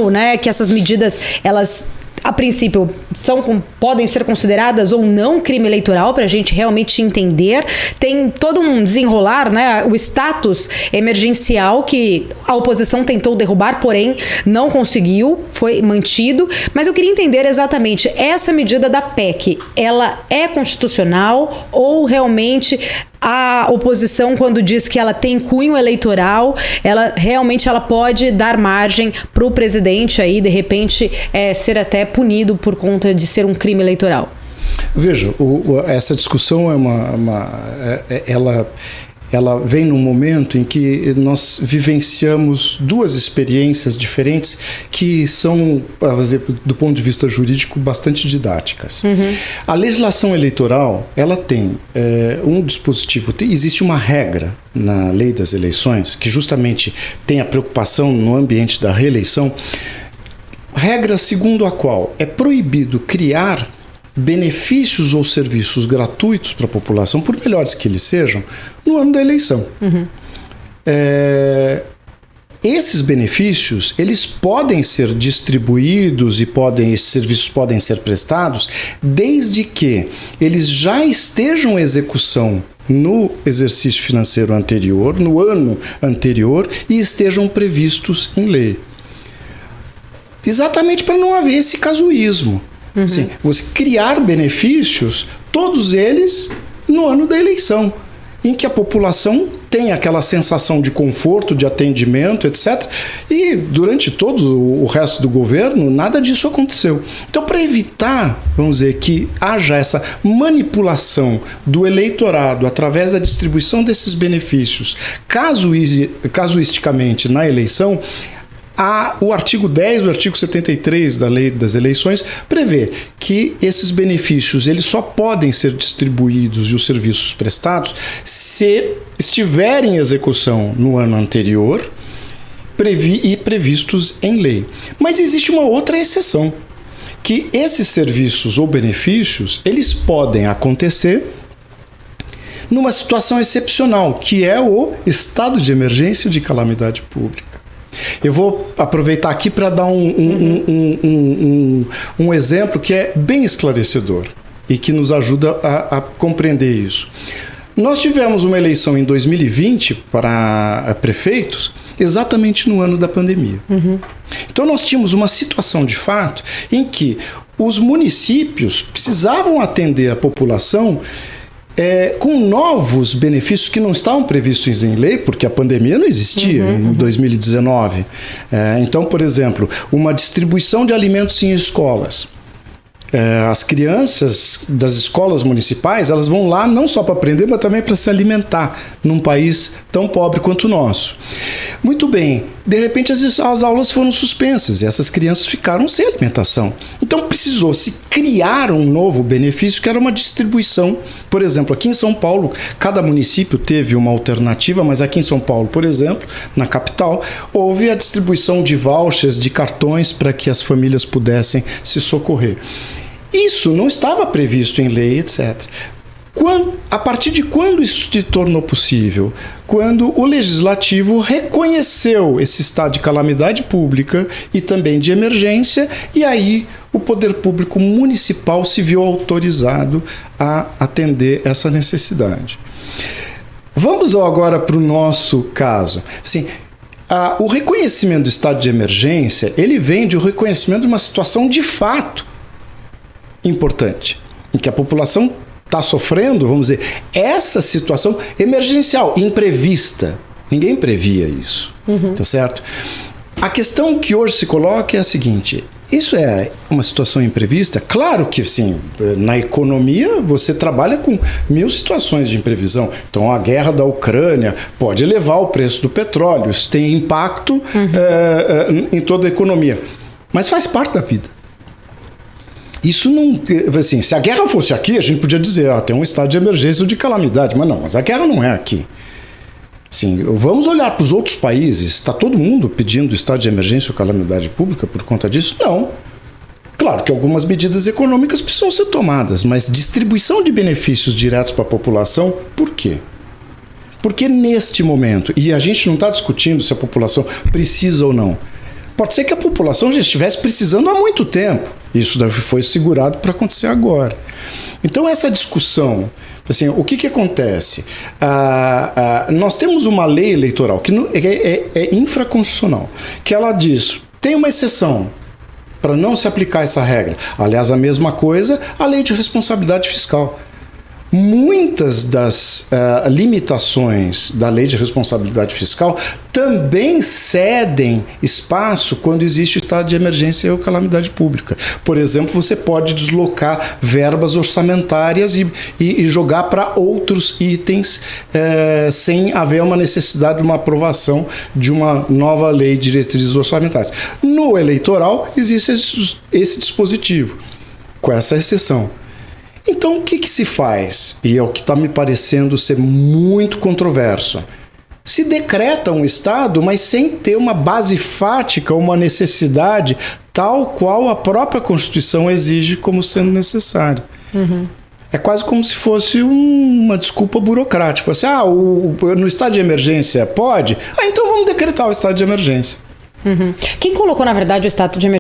claro, né, que essas medidas, elas, a princípio, podem ser consideradas ou não crime eleitoral, para a gente realmente entender. Tem todo um desenrolar, né? O status emergencial que a oposição tentou derrubar, porém não conseguiu, foi mantido. Mas eu queria entender exatamente, essa medida da PEC, ela é constitucional ou realmente a oposição, quando diz que ela tem cunho eleitoral, ela realmente pode dar margem para o presidente aí, de repente, ser até punido por conta de ser um crime eleitoral? Veja, essa discussão ela vem num momento em que nós vivenciamos duas experiências diferentes que são, do ponto de vista jurídico, bastante didáticas. A legislação eleitoral, ela tem um dispositivo, existe uma regra na lei das eleições que justamente tem a preocupação no ambiente da reeleição, regra segundo a qual é proibido criar benefícios ou serviços gratuitos para a população, por melhores que eles sejam, no ano da eleição. Esses benefícios, eles podem ser distribuídos e esses serviços podem ser prestados desde que eles já estejam em execução no exercício financeiro anterior, no ano anterior, e estejam previstos em lei. Exatamente para não haver esse casuísmo. Sim, você criar benefícios, todos eles no ano da eleição, em que a população tem aquela sensação de conforto, de atendimento, etc. E durante todo o resto do governo, nada disso aconteceu. Então, para evitar, vamos dizer, que haja essa manipulação do eleitorado através da distribuição desses benefícios, casuisticamente na eleição, o artigo 10 do artigo 73 da Lei das Eleições prevê que esses benefícios eles só podem ser distribuídos e os serviços prestados se estiverem em execução no ano anterior e previstos em lei. Mas existe uma outra exceção, que esses serviços ou benefícios eles podem acontecer numa situação excepcional, que é o estado de emergência ou de calamidade pública. Eu vou aproveitar aqui para dar um exemplo que é bem esclarecedor e que nos ajuda a compreender isso. Nós tivemos uma eleição em 2020 para prefeitos exatamente no ano da pandemia. Então nós tínhamos uma situação de fato em que os municípios precisavam atender a população com novos benefícios que não estavam previstos em lei, porque a pandemia não existia em 2019. Então, por exemplo, uma distribuição de alimentos em escolas. As crianças das escolas municipais, elas vão lá não só para aprender, mas também para se alimentar num país tão pobre quanto o nosso. Muito bem, de repente as aulas foram suspensas e essas crianças ficaram sem alimentação. Então precisou-se criar um novo benefício que era uma distribuição. Por exemplo, aqui em São Paulo, cada município teve uma alternativa, mas aqui em São Paulo, por exemplo, na capital, houve a distribuição de vouchers, de cartões para que as famílias pudessem se socorrer. Isso não estava previsto em lei, etc. A partir de quando isso se tornou possível? Quando o Legislativo reconheceu esse estado de calamidade pública e também de emergência, e aí o poder público municipal se viu autorizado a atender essa necessidade. Vamos agora para o nosso caso. Assim, o reconhecimento do estado de emergência, ele vem do reconhecimento de uma situação de fato importante, em que a população está sofrendo, vamos dizer, essa situação emergencial, imprevista. Ninguém previa isso, tá certo? A questão que hoje se coloca é a seguinte: isso é uma situação imprevista? Claro que sim, na economia você trabalha com 1000 situações de imprevisão. Então a guerra da Ucrânia pode elevar o preço do petróleo, isso tem impacto em toda a economia, mas faz parte da vida. Isso não... Assim, se a guerra fosse aqui, a gente podia dizer, tem um estado de emergência ou de calamidade, mas a guerra não é aqui. Sim, vamos olhar para os outros países. Está todo mundo pedindo estado de emergência ou calamidade pública por conta disso? Não. Claro que algumas medidas econômicas precisam ser tomadas, mas distribuição de benefícios diretos para a população, por quê? Porque neste momento, e a gente não está discutindo se a população precisa ou não, Pode ser que a população já estivesse precisando há muito tempo. Isso foi segurado para acontecer agora. Então, essa discussão, assim, o que acontece? Nós temos uma lei eleitoral que é infraconstitucional, que ela diz, tem uma exceção para não se aplicar essa regra. Aliás, a mesma coisa, a lei de responsabilidade fiscal. Muitas das limitações da lei de responsabilidade fiscal também cedem espaço quando existe estado de emergência ou calamidade pública. Por exemplo, você pode deslocar verbas orçamentárias e jogar para outros itens sem haver uma necessidade de uma aprovação de uma nova lei de diretrizes orçamentárias. No eleitoral, existe esse dispositivo, com essa exceção. Então, o que se faz? E é o que está me parecendo ser muito controverso. Se decreta um estado, mas sem ter uma base fática, uma necessidade tal qual a própria Constituição exige como sendo necessário. Uhum. É quase como se fosse uma desculpa burocrática. Assim, no estado de emergência pode? Então vamos decretar o estado de emergência. Uhum. Quem colocou, na verdade, o estado de emergência